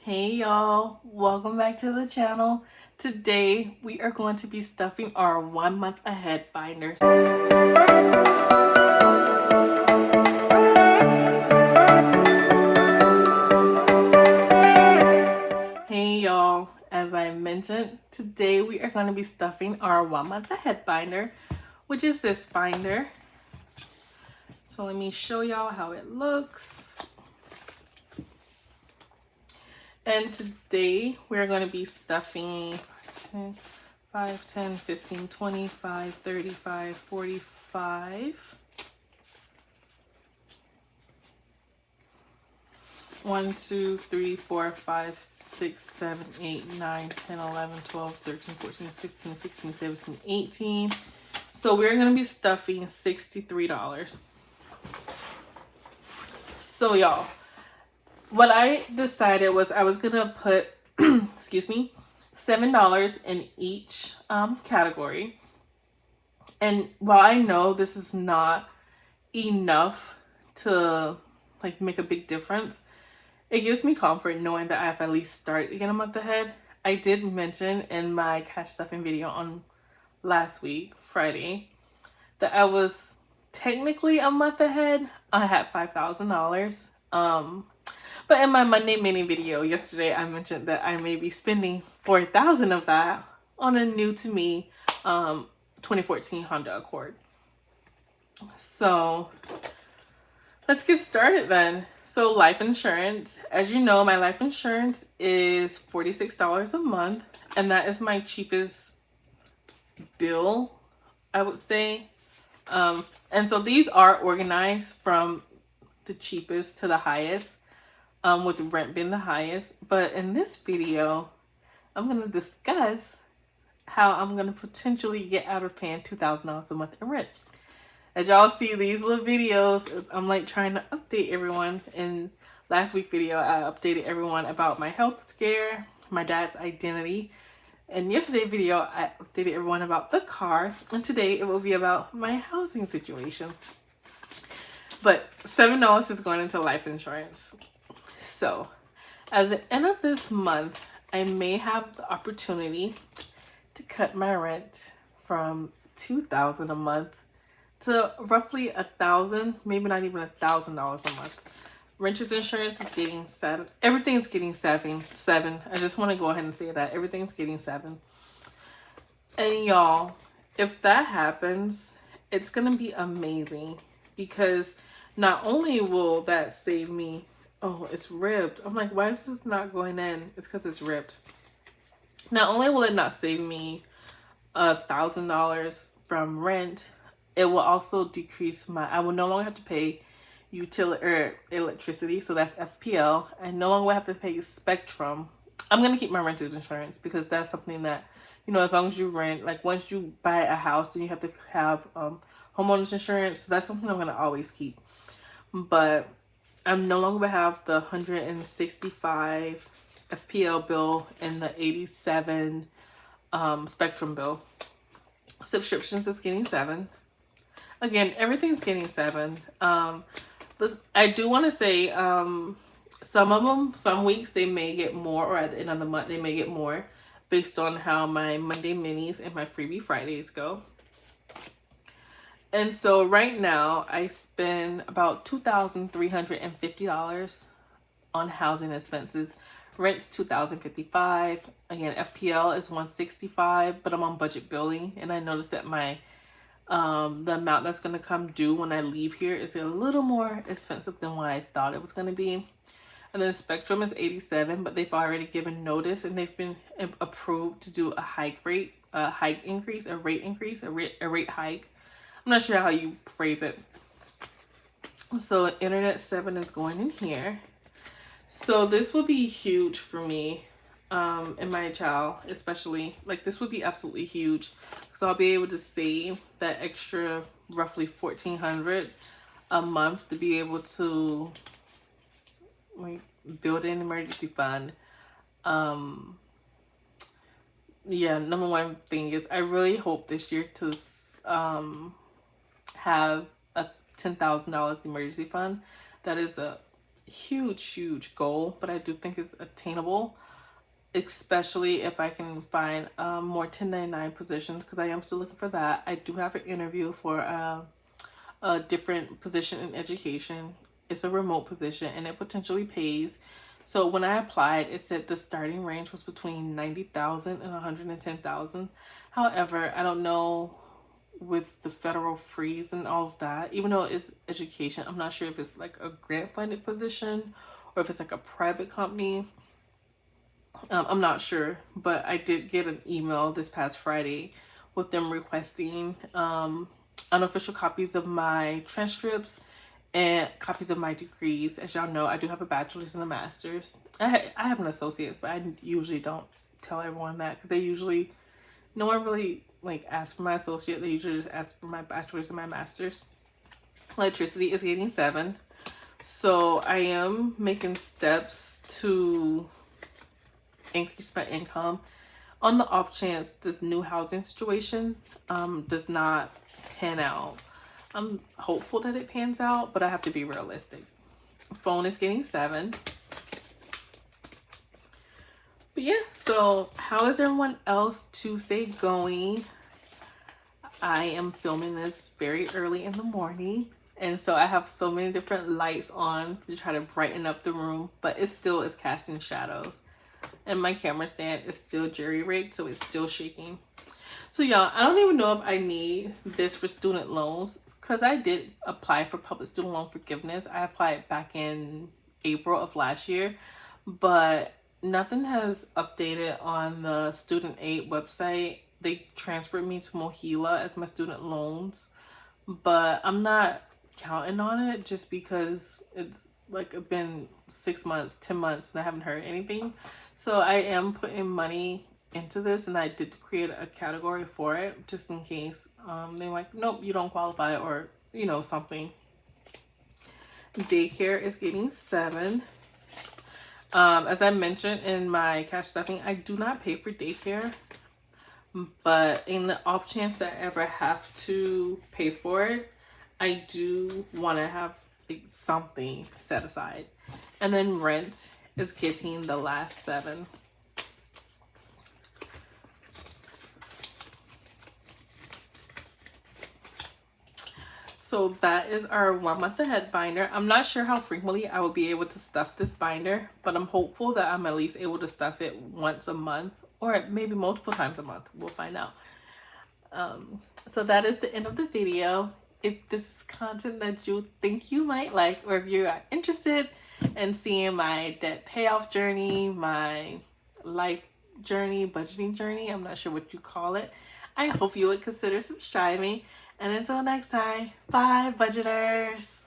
Hey y'all, welcome back to the channel. Today we are going to be stuffing our 1 month ahead binders. Hey y'all, as I mentioned, today we are going to be stuffing our 1 month ahead binder, which is this binder. So let me show y'all how it looks. And today we're going to be stuffing 5, 10, 15, 25, 35, 45. 1, 2, 3, 4, 5, 6, 7, 8, 9, 10, 11, 12, 13, 14, 15, 16, 17, 18. So we're going to be stuffing $63. So y'all, what I decided was I was going to put, excuse me, $7 in each category. And while I know this is not enough to like make a big difference, it gives me comfort knowing that I've at least started to get a month ahead. I did mention in my cash stuffing video on last week, Friday, that I was technically a month ahead. I had $5,000. But in my Monday mini video yesterday, I mentioned that I may be spending $4,000 of that on a new to me 2014 Honda Accord. So let's get started then. So life insurance, as you know, my life insurance is $46 a month, and that is my cheapest bill, I would say. And so these are organized from the cheapest to the highest, with rent being the highest. But in this video, I'm going to discuss how I'm going to potentially get out of paying $2,000 a month in rent. As y'all see these little videos, I'm like trying to update everyone. In last week's video, I updated everyone about my health scare, my dad's identity. In yesterday's video, I updated everyone about the car. And today it will be about my housing situation. But $7 is going into life insurance. So at the end of this month, I may have the opportunity to cut my rent from $2,000 a month to roughly $1,000, maybe not even $1,000 a month. Renter's insurance is getting $7. Everything's getting $7. I just want to go ahead and say that everything's getting $7. And y'all, if that happens, it's gonna be amazing, because not only will that save me. Oh, it's ripped. I'm like, why is this not going in? It's because it's ripped. Not only will it not save me $1,000 from rent, it will also decrease I will no longer have to pay utility or electricity. So that's FPL. I no longer have to pay Spectrum. I'm going to keep my renter's insurance, because that's something that, you know, as long as you rent, like once you buy a house, then you have to have homeowner's insurance. So that's something I'm going to always keep. But I'm no longer going to have the $165 FPL bill and the $87 Spectrum bill. Subscriptions is getting $7. Again, everything's getting $7. But I do want to say, some of them, some weeks they may get more, or at the end of the month they may get more, based on how my Monday minis and my freebie Fridays go. And so right now I spend about $2,350 on housing expenses. Rent's $2,055. Again, FPL is $165, but I'm on budget billing, and I noticed that my the amount that's going to come due when I leave here is a little more expensive than what I thought it was going to be. And then Spectrum is $87, but they've already given notice, and they've been approved to do a rate increase. I'm not sure how you phrase it. So Internet 7 is going in here. So this will be huge for me, and my child especially. Like, this would be absolutely huge, because I'll be able to save that extra roughly $1,400 a month to be able to like build an emergency fund. Yeah, number one thing is I really hope this year to have a $10,000 emergency fund. That is a huge goal, but I do think it's attainable, especially if I can find more 1099 positions, because I am still looking for that. I do have an interview for a different position in education. It's a remote position and it potentially pays. So when I applied, it said the starting range was between 90,000 and 110,000. However, I don't know with the federal freeze and all of that, even though it's education, I'm not sure if it's like a grant funded position or if it's like a private company. I'm not sure, but I did get an email this past Friday with them requesting unofficial copies of my transcripts and copies of my degrees. As y'all know, I do have a bachelor's and a master's. I have an associate's, but I usually don't tell everyone that because no one really like asks for my associate. They usually just ask for my bachelor's and my master's. Electricity is getting 7. So I am making steps to increase my income on the off chance this new housing situation does not pan out. I'm hopeful that it pans out, but I have to be realistic. Phone is getting 7. But yeah, so how is everyone else Tuesday going? I am filming this very early in the morning, and so I have so many different lights on to try to brighten up the room, but it still is casting shadows. And my camera stand is still jerry-rigged, so it's still shaking. So y'all, I don't even know if I need this for student loans, because I did apply for public student loan forgiveness. I applied back in April of last year, but nothing has updated on the student aid website. They transferred me to Mohila as my student loans, but I'm not counting on it just because it's like been 6 months, 10 months, and I haven't heard anything. So I am putting money into this, and I did create a category for it just in case they're like, nope, you don't qualify, or you know, something. Daycare is getting 7. As I mentioned in my cash stuffing, I do not pay for daycare, but in the off chance that I ever have to pay for it, I do want to have like something set aside. And then rent is getting the last 7. So that is our 1 month ahead binder. I'm not sure how frequently I will be able to stuff this binder, but I'm hopeful that I'm at least able to stuff it once a month, or maybe multiple times a month. We'll find out. So that is the end of the video. If this is content that you think you might like, or if you are interested in seeing my debt payoff journey, my life journey, budgeting journey, I'm not sure what you call it, I hope you would consider subscribing. And until next time, bye, budgeters.